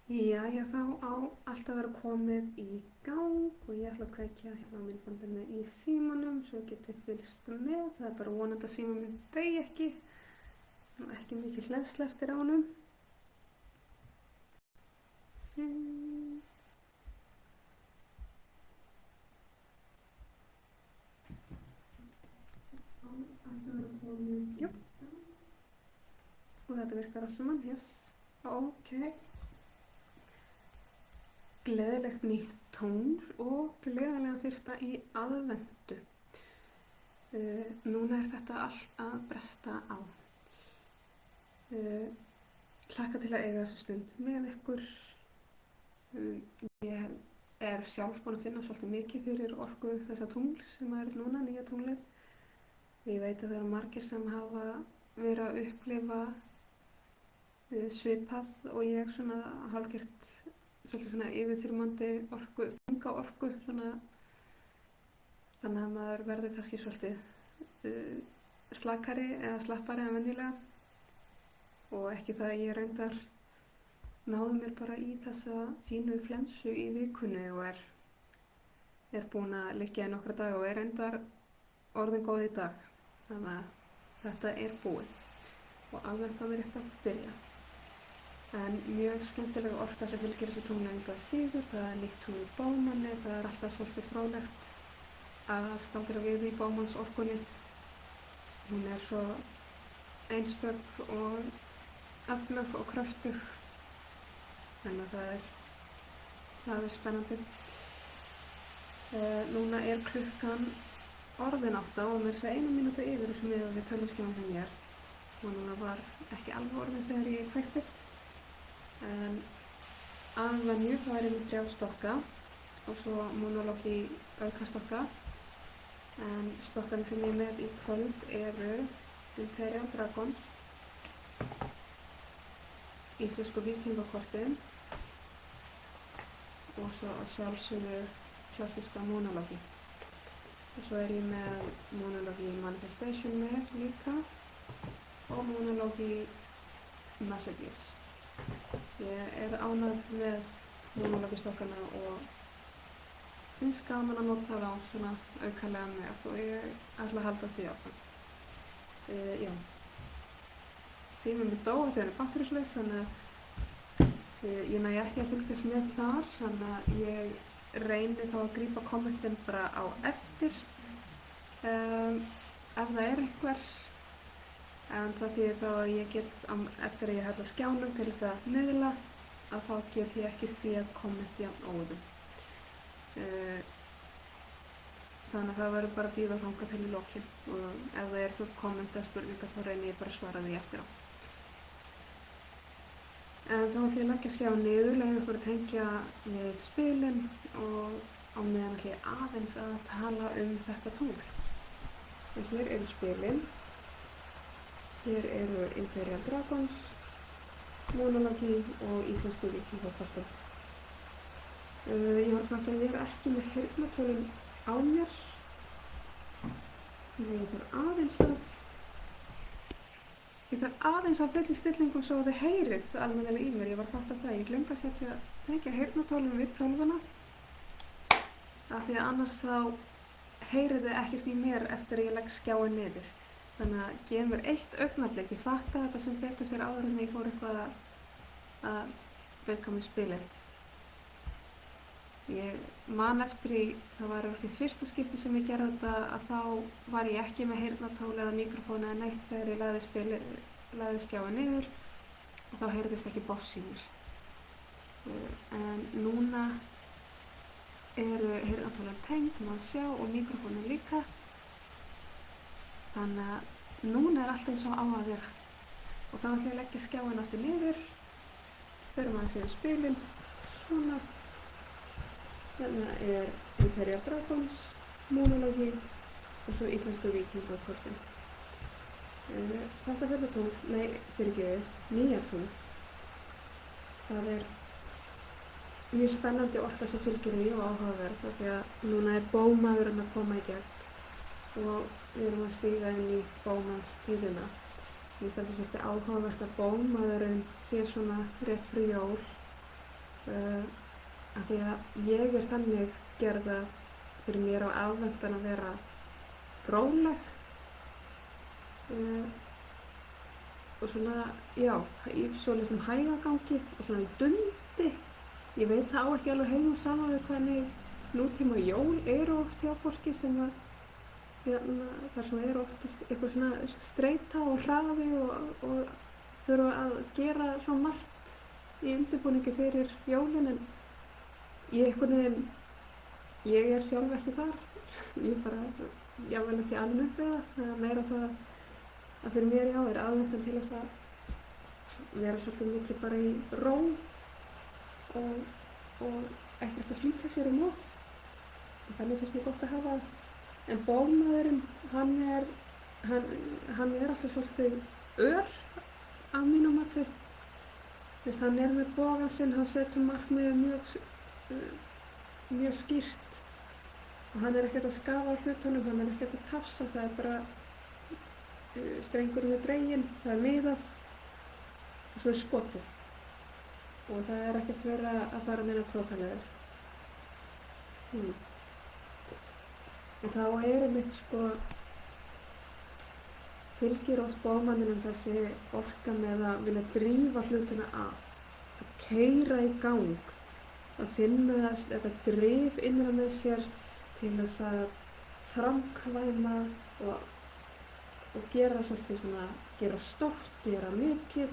Jæja, þá á allt að vera komið í gang og ég ætla að kveikja hérna á myndbandinu í símanum svo getið fylgst með. Það er bara vonandi að síman minn deyji ekki. Nú ekki mikið hleðsla eftir á honum. Jú. Og þetta virkar allt saman, yes. Ok. Gleðilegt nýtt tungl og gleðilega fyrsta í aðventu. Núna er þetta allt að bresta á. Hlakka til að eiga þessu stund með ykkur. Ég er sjálf búin að finna svolítið mikið fyrir orku þessa tungl sem er núna, nýja tunglið. Ég veit að það eru margir sem hafa verið að upplifa svipað og ég svona hálfgert svolítið svona yfirþyrmandi orku, þunga orku svona, þannig að maður verður kannski svolítið slakari eða slappari en venjulega og ekki það að ég reyndar náði mér bara í þessa fínu flensu í vikunni og er búin að liggja í nokkra daga og er reyndar orðin góð í dag, þannig að þetta er búið og aðventan er rétt að byrja. En mjög skemmtilega orka sem fylgir þessu tungli engu að síður, það er nýtt tungl í Bowmanni, það er alltaf svolítið fróðlegt að staldra við í Bowmans orkunni. Hún er svo einstök og öflug og kröftug, þannig að það er spennandi. Núna er klukkan orðin 8 og mér er þess að 1 mínúta yfir miðað við tölvuskjáinn hjá mér og núna var ekki alveg orðin þegar ég kveikti. En að venju þá er ég með 3 stokka og svo monologi aukastokka, en stokkarnir sem ég er með í kvöld eru Imperial Dragons, íslensku víkingakortin og svo að sjálfsögðu klassíska monologi. Og svo er ég með monologi Manifestation með líka og monologi Messages. Ég er ánægð með monologistokkana og finnst gaman að nota þá svona aukalega með og ég ætla að halda því áfram. Já. Síminn minn dó þegar hann er batterislaus, þannig að ég næ ekki að fylgjast með þar, þannig að ég reyni þá að grípa kommentin bara á eftir ef það er einhver. En það þýðir þá að ég get, eftir að ég hella skjánum til þess að miðla, að þá get ég ekki séð komment jafn óðum. Þannig að það verður bara að bíða þangað til í lokin og ef það er eitthvað komment eða spurningar þá reyni ég bara að svara því eftir á. En þá ætla ég að leggja skjáinn niður, leyfa ykkur að tengja við spilin og á meðan ætla ég aðeins að tala þetta tungl. Og hér eru spilin. Hér eru Imperial Dragons, monologi og íslensku víkingakortin. Ég var að fatta að ég er ekki með heyrnartólin á mér. Ég þarf aðeins að fylla í stillingum svo að þið heyrið almennilega í mér. Ég var að fatta það. Ég glemdi að tengja heyrnartólin við tölvuna af því að annars þá heyrið þið ekkert í mér eftir að ég legg skjáinn niður. Þannig að gefa mér 1 augnablik, ég fatta þetta sem betur fyrir áður en ég fór eitthvað að bauka með spilin. Ég man eftir það var ekki fyrsta skipti sem ég gerði þetta að þá var ég ekki með heyrnartól eða mikrofón eða neitt þegar ég lagði skjáinn niður og þá heyrðist ekki bofs í mér. En núna eru heyrnartólin tengd, má sjá, og mikrofónin líka. Þannig að núna er allt eins og á að vera. Og þá ætla ég að leggja skjáinn aftur niður, förum aðeins yfir spilin, svona. Þarna er Imperial Dragons, monologi og svo íslensku víkingakortin. Þetta nýja tungl. Það er mjög spennandi orka sem fylgir því og áhugaverð því að núna er Bowmaðurinn að koma í gegn og við erum að stíga inn í Bowmans tíðina. Mér finnst þetta svolítið áhugavert að Bowmaðurinn sé svona rétt fyrir jól af því að ég þannig gerð að fyrir mér á aðvendan að vera róleg og svona, já, í svo litlum hægagangi og svona í dundi. Ég veit það á ekki alveg heim og saman við hvernig nútíma jól eru oft hjá fólki sem að þar sem eru oft eitthvað svona streita og hraði og þurfa að gera svo margt í undirbúningi fyrir jólin, en ég sjálf ekki þar. Ég bara, jável ekki alveg upp við það. Það er meira það að fyrir mér er aðvendan til þess að vera svolítið mikið bara í ró og ekkert að flýta sér of. Og þannig finnst mér gott að hafa það. En bómaðurinn, hann er alltaf svolítið að mínum mati. Hann er með bogann sinn, hann setur markmiðið mjög skýrt og hann er ekkert að skafa á hlutunum, hann er ekkert að tafsa, það er bara strengurinn er dreginn, það er miðað og svo er skotið og það er ekkert verið að fara neina krókalegur. En þá einmitt fylgir oft bómanninum þessi orka með að vilja drífa hlutina af, að keyra í gang, að finna þetta drif innra með sér til þess að framkvæma og gera svolítið svona, gera stórt, gera mikið,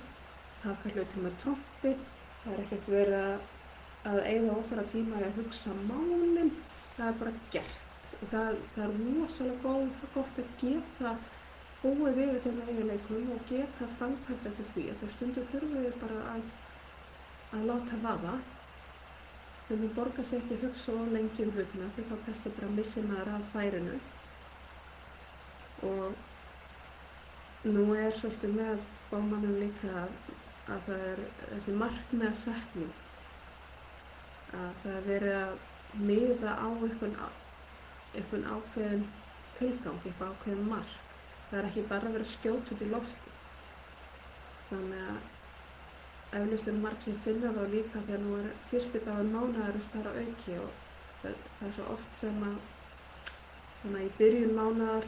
taka hluti með trompi. Það er ekkert verið að eyða óþarfa tíma í að hugsa málin, það er bara gert. Og það er rosalega gott að geta búið yfir þeim eiginleikum og geta framkvæmt eftir því að þau stundum þurfum við bara að láta vaða. Þannig borgar sig ekki að hugsa of lengi hlutina því þá kannski bara missir maður af færinu. Og nú svolítið með bómanum líka að það er þessi markmiðasetning, að það er verið að miða á einhvern ákveðin tilgang, eitthvað ákveðin mark. Það er ekki bara að vera skjót út í lofti. Þannig að eflaust marg sem finna þá líka þegar nú fyrsti dagur mánaðarins þar að auki og það er svo oft sem að svona í byrjun mánaðar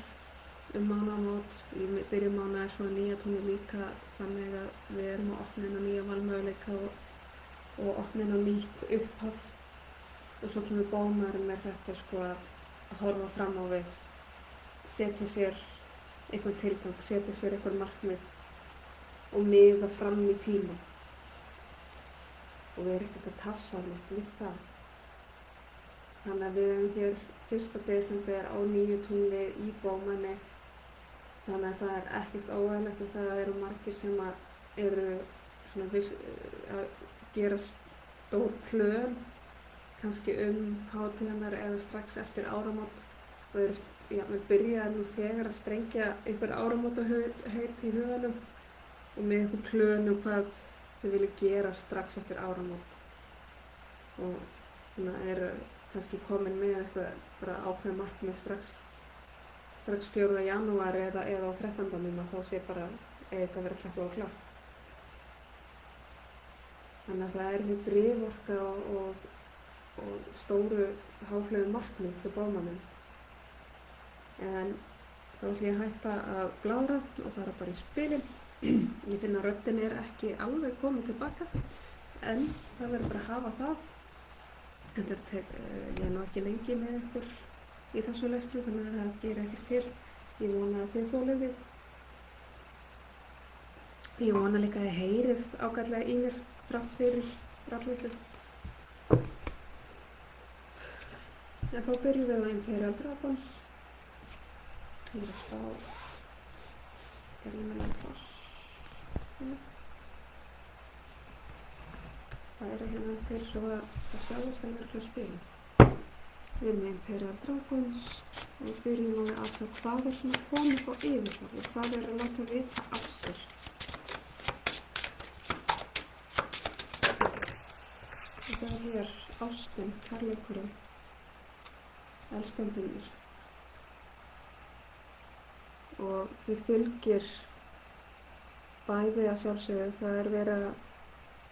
mánaðamót, í byrjun mánaðar svo nýja tónli líka þannig að við erum að opna inn á nýja valmöguleika og opna inn á nýtt upphaf og svo kemur bómaðurinn með þetta að horfa fram á við, setja sér einhvern tilgang, setja sér einhvern markmið og miða fram í tíma og við erum ekkert að tafsa við það. Þannig að við erum hér 1. desember á nýju tungli í bómanni, þannig að það er ekkert óeðlilegt og það eru margir sem eru svona að gera stór plön kannski hátíðarnar eða strax eftir áramót og eru við byrjaðum nú þegar að strengja einhver áramótaheit í huganum og með einhver plön hvað þau vilja gera strax eftir áramót og eru kannski komin með eitthvað bara ákveðið markmið strax 4. janúar eða á 13. að þá sé bara eitthvað að vera klappa og klárt. Þannig að það við driforka og stóru háflögu markmið fyrir bómanum. En þá ætlum ég að hætta að blára og fara bara í spilin. Ég finn að röddin ekki alveg komin tilbaka en það verður bara að hafa það. Ég nú ekki lengi með ykkur í þessu lestri þannig að það gerir ekkert til. Ég vona að þið þolið við. Ég vona líka að þið heyrið ágætlega í mér þrátt fyrir rallleysið. En þá byrjum við á Imperial Dragons. Ég er að spá gerðinlega foss. Það hérna aðeins til svo að það sjáist að verkla spilin. Við erum með Imperial Dragons og við byrjum á að aðtöða hvað svona komið á yfirborði, hvað að láta vita af sér. Og það hér ástin, kærleikurinn, elskendurnir. Og því fylgir bæði að sjálfsögðu það verið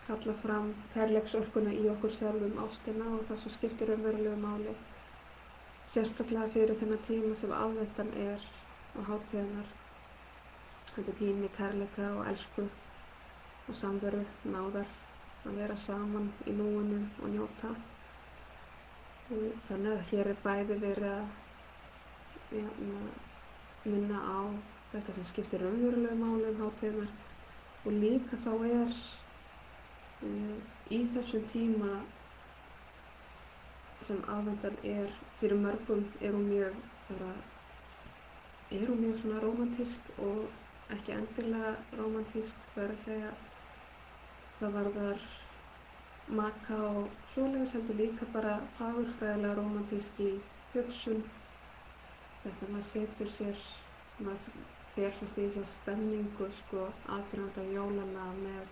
kalla fram kærleiksorkuna í okkur sjálfum, ástina og það sem skiptir raunverulegu máli. Sérstaklega fyrir þennan tíma sem aðventan er og hátíðarnar. Þetta er tími kærleika og elsku og samveru, náðar, að vera saman í núinu og njóta. Þannig að hér er bæði verið að minna á þetta sem skiptir raunverulegu máli hátíðarnar og líka þá er í þessum tíma sem aðvendan er fyrir mörgum er hún mjög svona rómantísk og ekki endilega rómantísk, það er að segja það varðar maka og svoleiðis, heldur líka bara fagurfræðilega rómantísk í hugsun. Þetta maður setur sér, maður fer svolítið í þessa stemningu aðdraganda jólanna með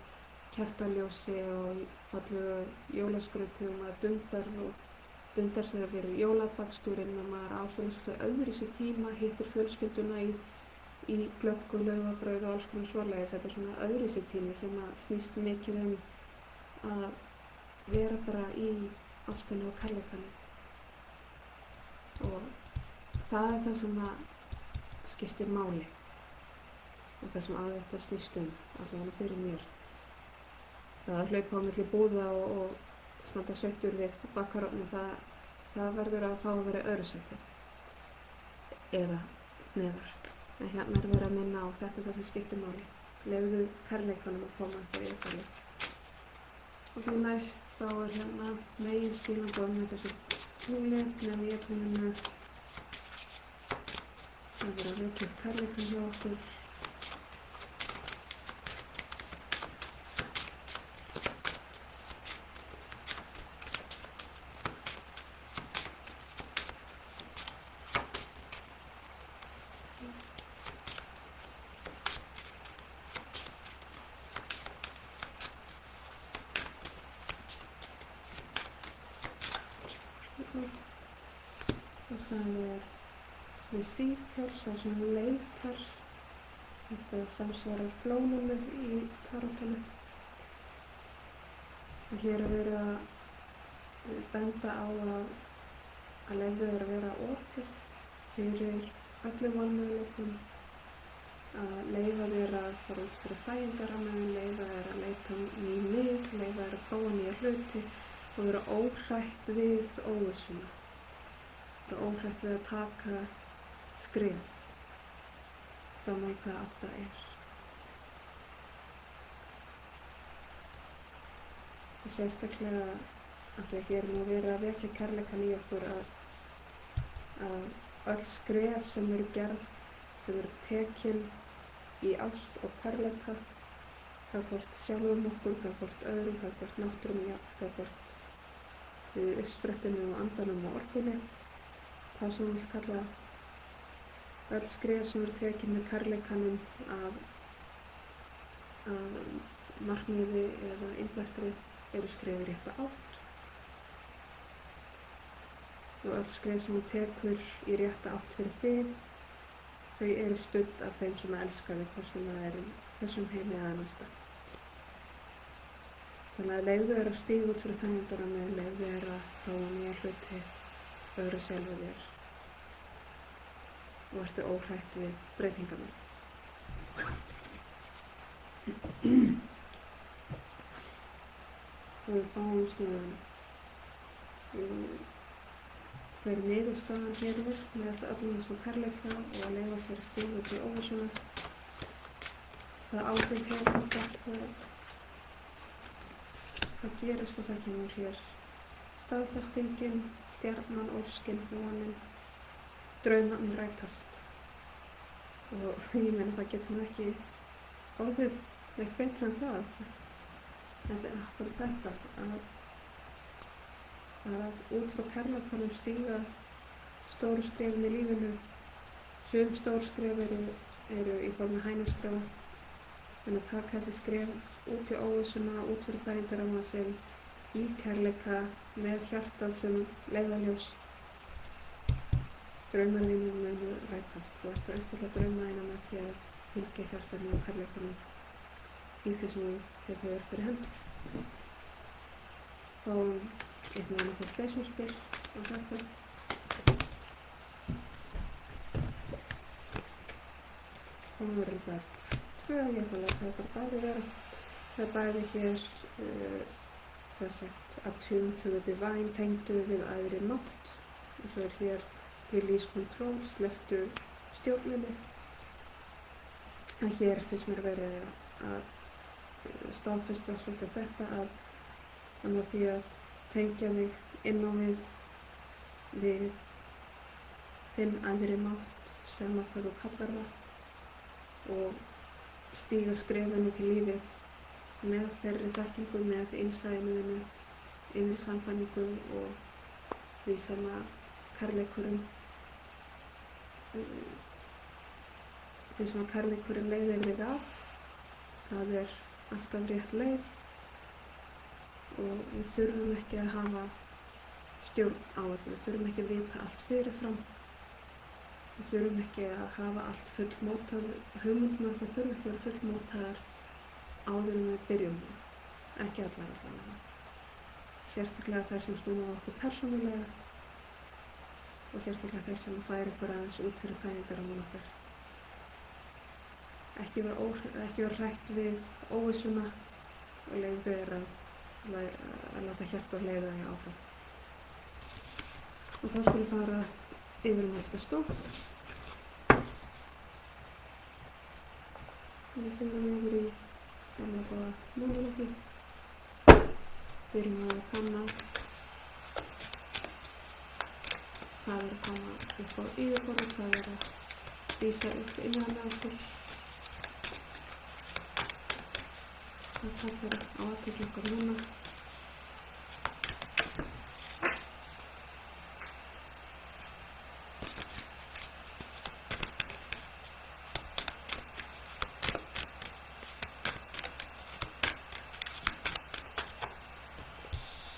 kertaljósi og fallegu jólaskrauti og maður dundar sér að vera jólabaksturinn og maður á svolítið öðruvísi tíma, hittir fjölskylduna í glögg og laufabrauð og alls konar svoleiðis. Þetta er svona öðruvísi tími sem að snýst mikið að vera bara í ástinni og kærleikanum. Og það er það sem að skiptir máli og það sem aðventan snýst allavega fyrir mér. Það að hlaupa á milli búða og standa sveittur við bakkarónum, það verður að fá að vera öðru sæti eða neðar. En hérna er verið að minna á þetta það sem skiptir máli. Leyfðu kærleikanum að koma upp á yfirborðið. Og því næst þá er hérna meginskilningur með þessu tungli nefn í tunglinu. Það verður að vekja upp kærleikan hjá okkur. Og það er við síkjál, sá sem leitar. Þetta samsvarar flónunu í tarotunum. Og hér er verið að benda á að leyfðu er að vera opið fyrir öllum valmöguleikum, að leyfa þér að fara út fyrir þægindaramöðun, leyfa þér að leita ný mið, leyfa þér að prófa nýja hluti og vera óhrætt við óvissuna. Vera óhrætt við að taka skref, sama í hvaða átt það er. Og sérstaklega af því að hér er nú verið að vekja kærleikann í okkur að öll skref sem eru gerð, þau eru tekin í ást og kærleika, gagnvart sjálfum okkur, gagnvart öðrum, gagnvart náttúrunni, gagnvart uppsprettinu og andanum og orkunni. Það sem við kalla öll skref sem eru tekin með kærleikanum að markmiði eða innblæstri eru skref í rétta átt. Og öll skref sem þú tekur í rétta átt fyrir þig, þau eru studd af þeim sem elska þig, hvort sem það er þessum heimi eða næsta. Þannig að leyfðu þér að stíga út fyrir þægindaramöðun, leyfðu þér að prófa nýja hluti, öðru sjálfu þér og vertu óhrætt við breytingarnar. Og við fáum síðan hver niðurstaðan hér með öllum þessum kærleika og að leyfa sér að stíga út í óvissuna. Það áhrif hefur þetta, hvað gerist og það kemur hér staðfestingin, stjarnan, óskin, vonin, draumarnir rætast. Og ég meina það getur nú ekki orðið neitt betra en það. Þetta er akkurat þetta, að út frá kærleikanum stíga stóru skrefin í lífinu. Sum stór skref eru í formi hænuskrefa, en að taka þessi skref út í óvissuna, út fyrir þægindaramma sem í kærleika með hjartað sem leiðarljós. Draumar þínir munu rætast. Þú ert að uppfylla drauma þína með því að fylgja hjartanu og kærleikanum í því sem þú tekur fyrir hendur. fáum eitt manifestation-spil á þetta. Þá verður það 2, ég ætla að láta það bara bæði vera. Það er bæði hér attune to the divine, tengdu við æðri mátt, og svo er hér release control, slepptu stjórninni. En hér finnst mér verið að staðfesta svolítið þetta að því að tengja þig inn á við þinn æðri mátt sem að hvað þú kallar það og stíga skrefinu til lífið með þeirri þekkingu, með innsæinu þínu, innri sannfæringu og því sem að kærleikurinn leiðir þig að. Það er alltaf rétt leið og við þurfum ekki að hafa stjórn á öllu, við þurfum ekki að vita allt fyrirfram, við þurfum ekki að hafa allt fullmótað, hugmyndunar þurfum ekki að vera fullmótaðar áður en við byrjum, ekki allar allavega. Sérstaklega þær sem snúa á okkur persónulega og sérstaklega þær sem færa ykkur aðeins út fyrir þægindaramman okkar. Ekki vera hrætt við óvissuna og leyfðu þér að láta hjartað leiða þig áfram. Og þá skulum við fara yfir næsta stótt. Við finnum yfir í gamla góða mónuleiki. Byrjum að kanna hvað er að koma upp á yfirborðið, hvað er að vísa upp innan með okkur. Það kallar á athygli okkar núna.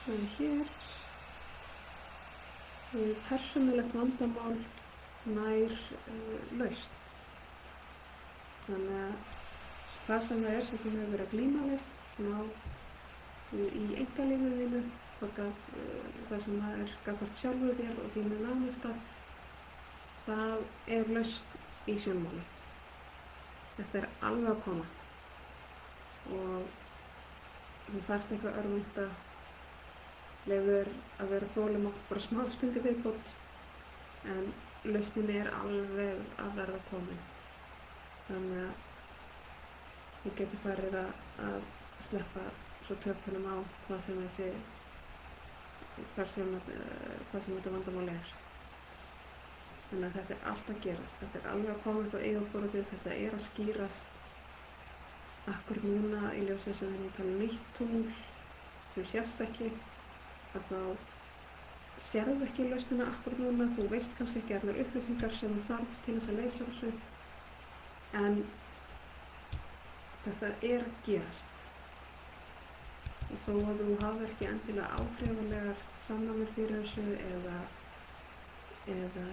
Það er hér persónulegt vandamál nær lausn. Þannig að hvað sem það er sem þú hefur verið að glíma við í einkalífinu þínu, það sem það er gagnvart sjálfu þér og þínu nánasta, það er lausn í sjónmáli. Þetta er alveg að koma og þú þarft eitthvað örvönd að leyfur að vera þolinmótt bara smá stundi viðbót, en lausnin er alveg að verða komin. Þannig að þú getur farið að sleppa svo tökunum á hvað sem þetta vandamál er. Þannig að þetta er allt að gerast, þetta er alveg að koma upp á yfirborðið, þetta er að skýrast. Akkurat núna í ljósi sem við erum að tala nýtt tungl sem sést ekki, að þá sérðu ekki lausnina akkurat núna, þú veist kannski ekki allar upplýsingar sem þú þarf til þess að leysa þessu, en þetta er að gerast. Og þó að þú hafi ekki endilega áþreifanlegar sannanir fyrir þessu eða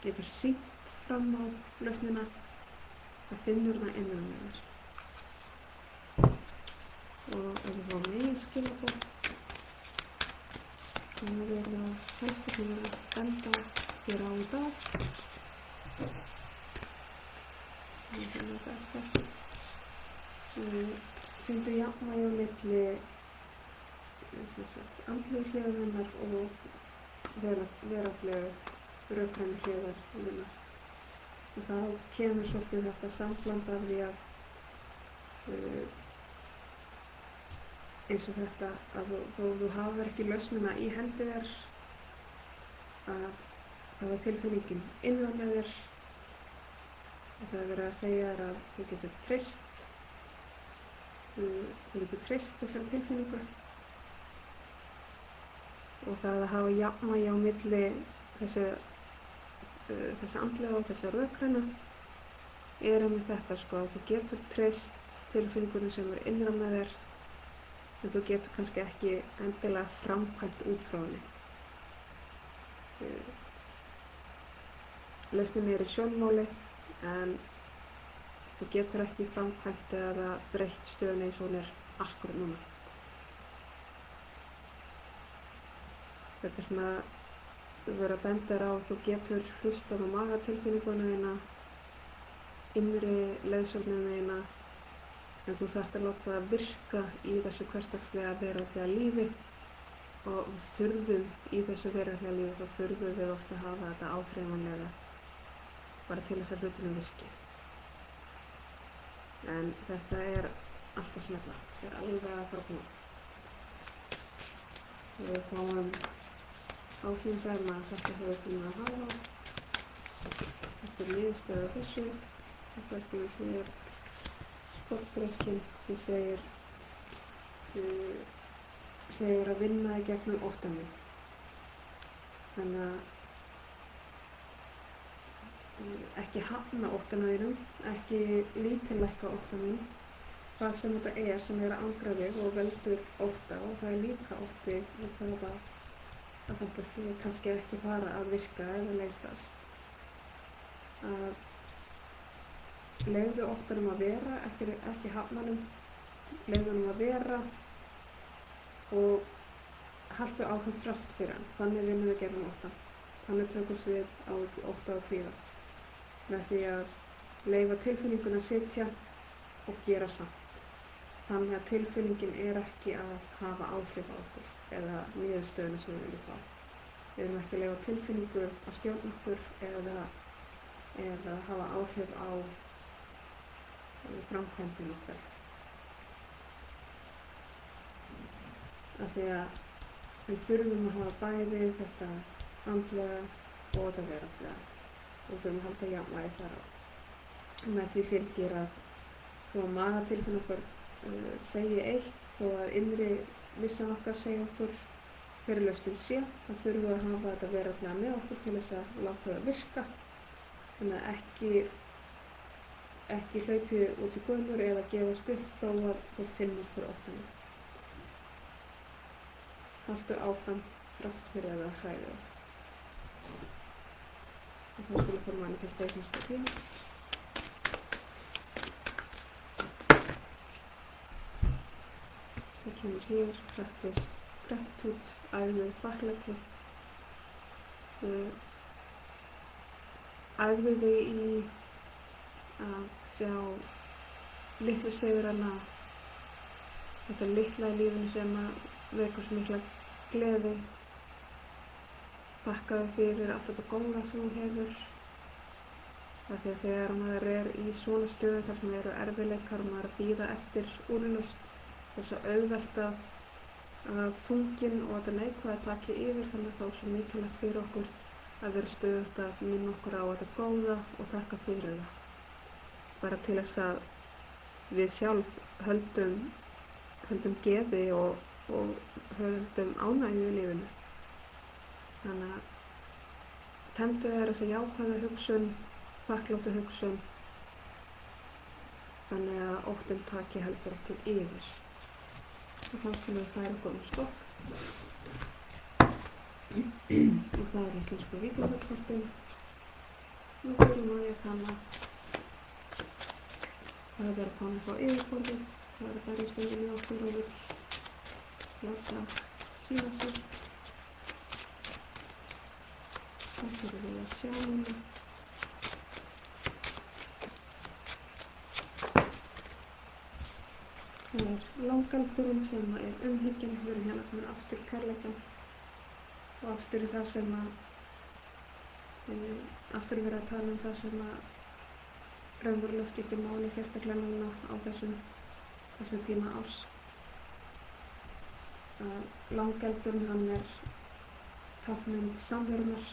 getur sýnt fram á lausnina, það finnur það innan með þér. Og ef við fáum eigin skilaboð, þannig að við erum að helst að benda hér á í dag. Þannig að þetta er stefn. Við fundum jafnvægi á milli andlegu hliðarinnar og veraldlegu rökrænu hliðarinnar. Og þá kemur svolítið þetta sambland af því að eins og þetta að þó þú hafir ekki lausnina í hendi þér, að það var tilfinningin innan með þér og það er verið að segja þér að þú getur treyst þessari tilfinningu og það að hafa jafnvægi á milli þessi andlega og þessi rökræna er með þetta sko, að þú getur treyst tilfinningunum sem er innra með þér, en þú getur kannski ekki endilega framkvæmt út frá henni. Lausnin er í sjónmáli, en þú getur ekki framkvæmt eða breytt stöðunni eins og hún er akkurat núna. Þetta er svona vera að benda þér á að þú getur hlustað á magatilfinninguna þína, innri leiðsögnina þína, en þú þarft að láta það virka í þessu hversdagslega veraldlega lífi og við þurfum í þessu veraldlega lífi, þá þurfum við ofta að hafa þetta áþreifanlega bara til þess að hlutunum virki. En þetta er alltaf smella, þetta er alveg að fara að koma. Við fáum áhrifsæma að þetta hefur þunum að hafa. Þetta er niðurstöðu af þessu. Þetta er ekki hér sportdrykkin, því segir að vinna í gegnum óttanum. Þannig að ekki hafna óttanum, ekki lítillækka óttanum. Hvað sem þetta er sem er að angra þig og veldur ótta, og það er líka ótti við það að þetta sé kannski ekki fara að virka eða leysast. Að leyfðu óttanum að vera, ekki hafnanum, leyfðu honum að vera og haltu áfram þrátt fyrir hann. Þannig vinnum við gegnum óttan. Þannig tökumst við á ótta og kvíða. Með því að leyfa tilfinninguna að sitja og gera samt. Þannig að tilfinningin er ekki að hafa áhrif á okkur eða niðurstöðuna sem við viljum fá. Við erum ekki að leyfa tilfinningu að stjórna okkur eða hafa áhrif á framkvæmdina okkar. Af því að við þurfum að hafa bæði þetta andlega og þetta veraldlega og við þurfum að halda jafnvægi þar á. Með því fylgir að þó að magatilfinning okkar segi eitt, þó að innri vissan okkar segja okkur hver lausnin sé, þá þurfum við að hafa þetta veraldlega með okkur til þess að láta það virka. Þannig að ekki hlaupi út í gönur eða gefast upp þó að þú finnur fyrir óttanum. Haltu áfram þrátt fyrir að það hræði þig. Og þá skulum fór manifestation stefni. Það kemur hér, practice gratitude, æfðu þakklætið. Æfðu þig í að sjá litlu sigurana, þetta litla í lífinu sem að vekur svo mikla gleði. Þakkaðu fyrir allt þetta góða sem þú hefur. Af því að þegar maður er í svona stöðu þar sem eru erfiðleikar og maður er að bíða eftir úrlausn, það er svo auðvelt að þunginn og þetta neikvæða taki yfir, þannig að þá er svo mikilvægt fyrir okkur að vera stöðugt að minna okkur á þetta góða og þakka fyrir það. Bara til þess að við sjálf höldum geði og höldum ánægju í lífinu. Þannig að tendu þér þessa jákvæða hugsun, þakkláttu hugsun, þannig að óttinn taki heldur okkur yfir. Og þá skulum við færa okkur stokk. Og það er íslensku víkingakortin. Nú byrjum við að kanna. Það er að kanna frá yfirborðið. Það er að berjastöngin í okkur og vill láta sína sig. Það fyrir við að sjá núna. Það er langaldurinn sem er umhyggjan, við erum hérna komin aftur í kærleikann og aftur í það sem aftur er verið að tala um það sem raunverulega skiptir máli, sérstaklega núna á þessum tíma árs. Langaldurinn, hann er táknmynd samverunar,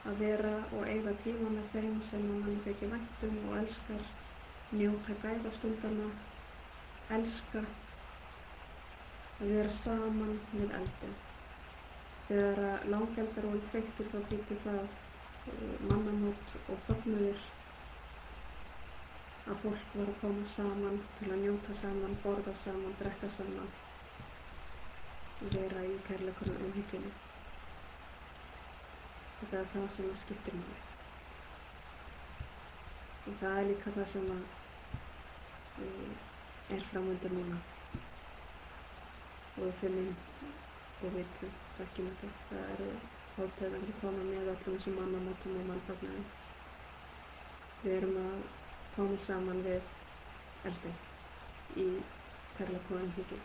að vera og eyða tíma með þeim sem manni þykir vænt um og elskar, njóta gæðastundana, elska, að vera saman við eldin. Þegar langeldar voru kveiktir þá þýddi það mannamót og fögnuðir, að fólk var að koma saman til að njóta saman, borða saman, drekka saman og vera í kærleikunum umhyggjunni. Og það er það sem skiptir máli. Og það er líka það sem er framundan núna. Og við finnum og vitum, þekkjum þetta. Það eru hátíðarnar að koma með öllum þessum mannamótum og mannfagnaði. Við erum að koma saman við eldin í kærleika og umhyggju.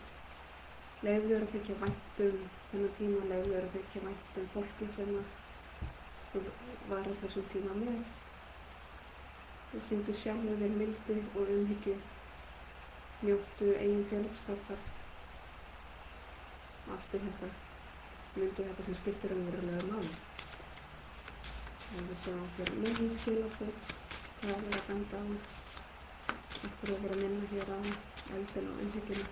Leyfðu þér að þykja vænt þennan tíma, leyfðu þér að þykja vænt fólkið sem þú varir þessum tíma með. Þú sýndu sjálfu þér mildi og umhyggju, njóttu eigin félagsskapar. Og aftur myndu þetta sem skiptir verulega máli. Við sjáum fyrir minniskilaboð, hvað að benda á, okkur að vera að minna hér á eldin og umhyggjuna.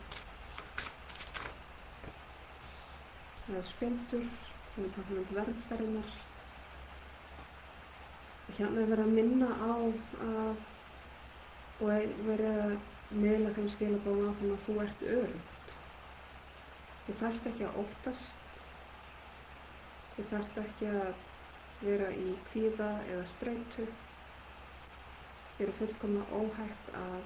Það er spjöldur sem táknmynd verndarinnar. Hérna er verið að minna á og verið að miðla þeim skilaboðum áfram að þú ert öruggt. Þú þarft ekki að óttast, þú þarft ekki að vera í kvíða eða streitu. Þér er fullkomlega óhætt að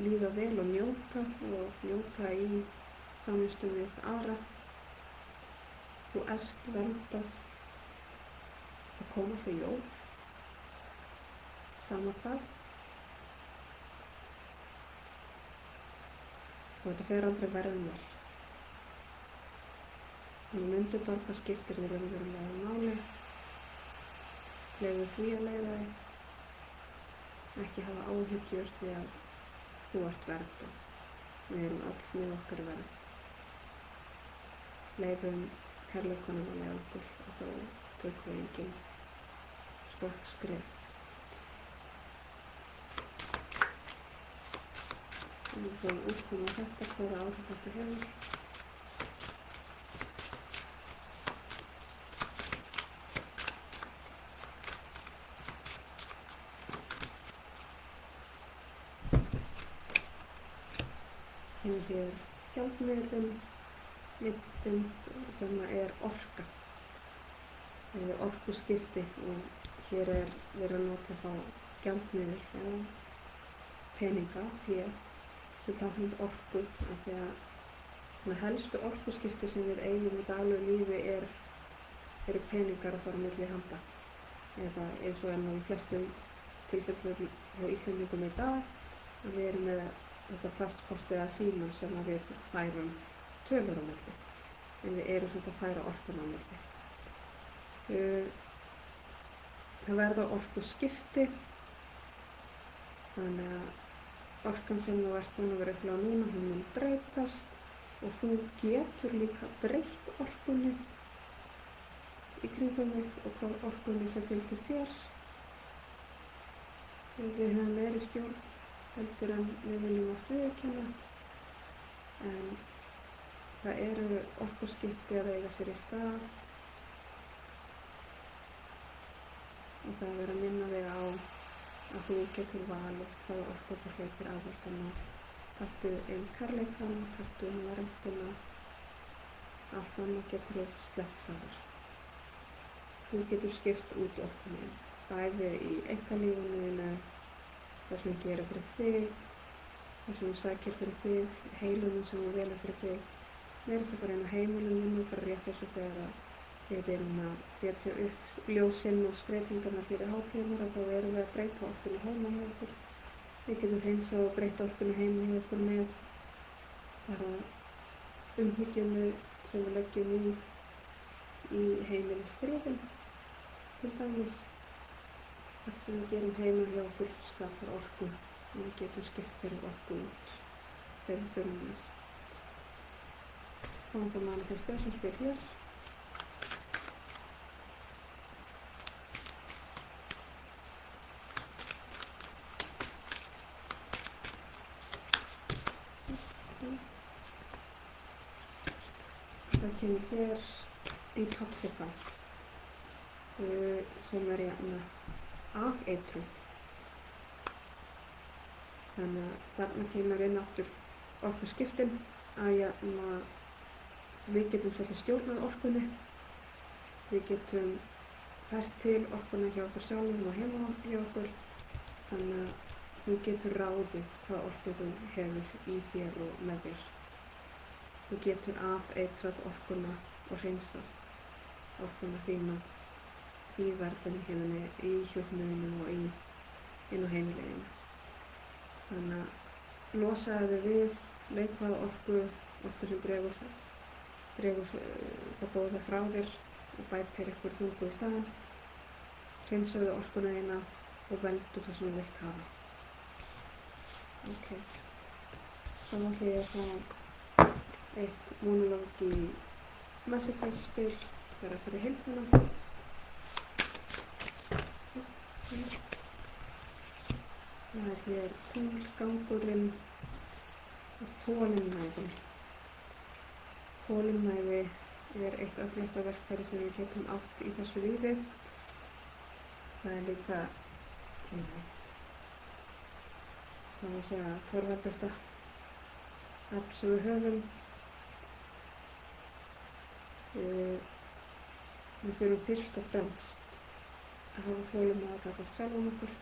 líða vel og njóta í samvistum við aðra. Þú ert verndað. Það kom alltaf jól, sama hvað. Og þetta fer aldrei verða vel. Þannig myndu bara hvað skiptir þér raunverulega máli. Leyfðu því að leiða þig. Ekki hafa áhyggjur því að þú ert verndað. Við erum öll með okkar vernd. Leyfum kærleikanum að leiða okkur og þá tökum við engin skref. Við fórum útkoma þetta, hvaða áhrif þetta hefur. Hér gjaldmiðlinn, myntin sem er orka, orkuskipti, og hér er verið að nota þá gjaldmiðil eða peninga, fé, sem táknar orku, af því að helstu orkuskipti sem við eigum í daglegu lífi eru peningar að fara milli handa, eða eins og enn á í flestum tilfellum hjá Íslendingum í dag, að við erum með þetta plastkortið eða síman sem við færum tölur á milli, en við erum svona að færa orkuna á milli. Það verða orkuskipti, þannig að orkan sem þú ert búin að vera upplifa núna, hún mun breytast og þú getur líka breytt orkunni í kringum þig og hvað orkunni sem fylgir þér. Við höfum meiri stjórn heldur en við viljum oft viðurkenna, en það eru orkuskipti að eiga sér í stað og það er verið að minna þig á að þú getur valið hvaða orku þú hleypir að þér. Þannig að taktu inn kærleikann, taktu inn verndina, allt annað getur þú sleppt frá þér. Þú getur skipt út orkunni, bæði í einkalífinu þínu, það sem þú gerir fyrir þig, það sem þú sækir fyrir þig, heilunum sem þú velur fyrir þig. Meira það bara einn á heimilinu, bara rétt eins og þegar við erum að setja upp ljósinn og skreytingarnar fyrir hátíðirnar, og þá erum við að breyta orkunni heima hjá okkur. Við getum hreinsað og breyta orkunni heima hjá okkur með bara umhyggjunni sem við leggjum í heimilistrefin, til dæmis. Allt sem við gerum heima hjá okkur skapar orku og við getum skipt þeirri orku út þegar við þurfum þess. Fáum þá manifesta sem spyr hér. Það kemur hér detoxify, sem er afeitrun. Þannig að þarna kemur inn aftur orkuskiptin, að við getum svolítið stjórnað orkunni, við getum fært til orkunni hjá okkur sjálfum og heima hjá okkur, þannig að þú getur ráðið hvað orku þú hefur í þér og með þér. þú getur afeitrað orkuna og hreinsað orkuna þína í verðinni, í hjúknuðinum og inn á heimiliðinu. Þannig að losaðu þig við neikvæða orku sem dregur það góða frá þér og bætir ykkur þungu í staðinn. Hreinsaðu orkuna þína og veldu það sem þú vilt hafa. Ok, þá ætla ég að fá eitt monolog í Messages spil bara fyrir heildina. Það er hér tunglgangurinn og þolinmæði. Þolinmæði er eitt öflugasta verkfæri sem við getum átt í þessu lífi. Það er líka það að segja torveldasta afl sem við höfum. Við þurfum fyrst og fremst að hafa þolinmæði gagnvart sjálfum okkur.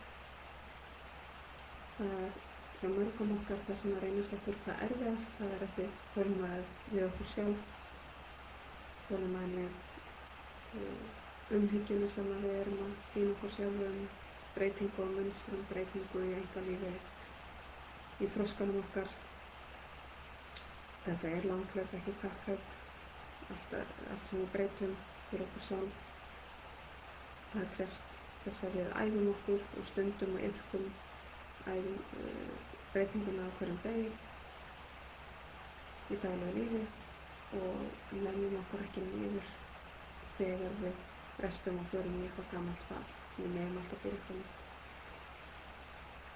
Það er hjá mörgum okkar það sem reynist okkur hvað erfiðast, það er þessi þolinmæði við okkur sjálf, þolinmæði með umhyggjuna sem við erum að sýna okkur sjálfum, breytingu á munstrum, breytingu í einkalífi, í þroskanum okkar. Þetta er langhlaup, ekki kapphlaup. Allt sem við breytum fyrir okkur sjálf. Það krefst þess að við æfum okkur og stundum og iðkum breytinguna á hverjum degi í daglegu lífi og lemjum okkur ekki niður þegar við brestum og förum í eitthvað gamalt far. Við megum alltaf byrja eitthvað nýtt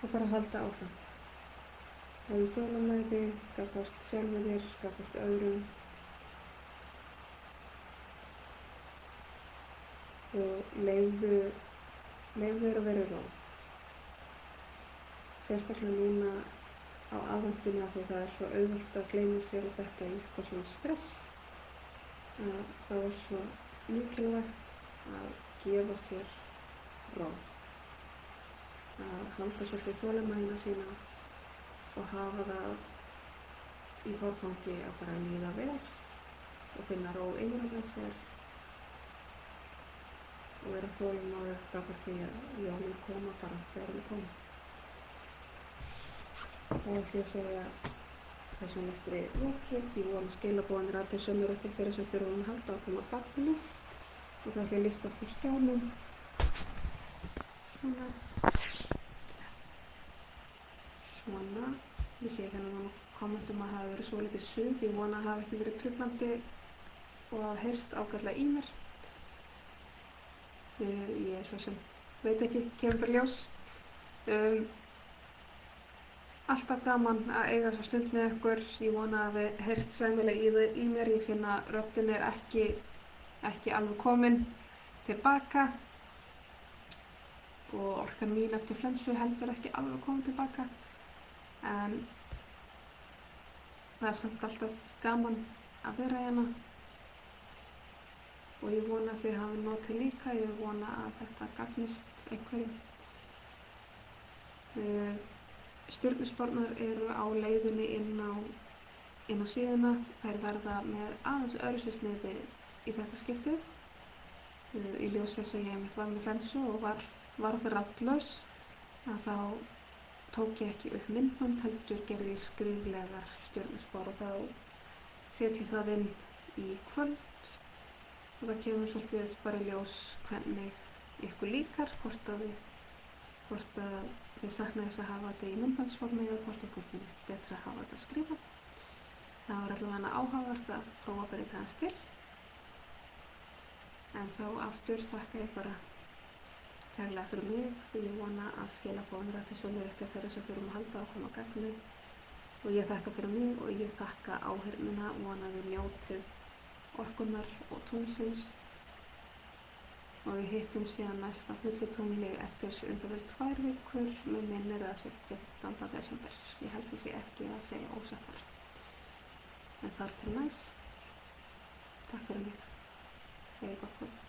og bara halda áfram. Hafðu þolinmæði gagnvart sjálfum þér, gagnvart öðrum og leyfðu þér að vera í ró. Sérstaklega núna á aðventunni af því það er svo auðvelt að gleyma sér og detta í eitthvað svona stress. Þá er svo mikilvægt að gefa sér ró. Að halda svolítið þolinmæðina sína og hafa það í forgangi að bara líða vel og finna ró innra með sér og vera þolinmæður gagnvart því að jólin koma bara þegar þau koma. Þá ætla ég að segja þessum lestri lokið. Ég vona skilaboðin að til sömur eftir þeirra sem þurfum að halda áfram að barninu og þá ætla ég að lyfta aftur skjánum. Svona. Ég sé hérna kommentum að hafa verið svo litið suð. Ég vona að hafa ekki verið truflandi og að heyrst ágætlega í mér. Ég er svo sem veit ekki, kemur bara ljós. Alltaf gaman að eiga svo stund með ykkur. Ég vona að við heyrst sæmilega í mér. Ég finna að röddin er ekki alveg komin tilbaka og orkan mín eftir flensu heldur ekki alveg komin tilbaka. En það er samt alltaf gaman að vera hérna og ég vona að þið hafi notið líka. Ég vona að þetta gagnist einhverjum. Stjörnuspárnar eru á leiðinni inn á síðuna. Þær verða með aðeins öðruvísi sniði í þetta skiptið. Í ljósi þess að ég einmitt var með flensu og varð raddlaus að þá tók ég ekki upp myndband heldur gerði ég skriflegar stjörnuspár og þá set ég það inn í kvöld og það kemur svolítið bara í ljós hvernig ykkur líkar, hvort að þið sakna þess að hafa þetta í myndbandsformi eða hvort ykkur finnst betra að hafa þetta skrifað. Það var allavega áhugavert að prófa að breyta hans til. En þá aftur þakka ég bara kærlega fyrir mig. Ég vona að skilaboðin til sömu rétti þeirra sem þurfum að halda áfram á gagni. Og ég þakka fyrir mig og ég þakka áheyrnina, vona þið njótið orkunnar og tunglsins. Og við hittum síðan næsta fullu tungli eftir vel 2 vikur. Mér minnir að það sé 15. desember. Ég held þessi ekki að segja ósatt þar. En þar til næst, takk fyrir mig. Gott kvöld.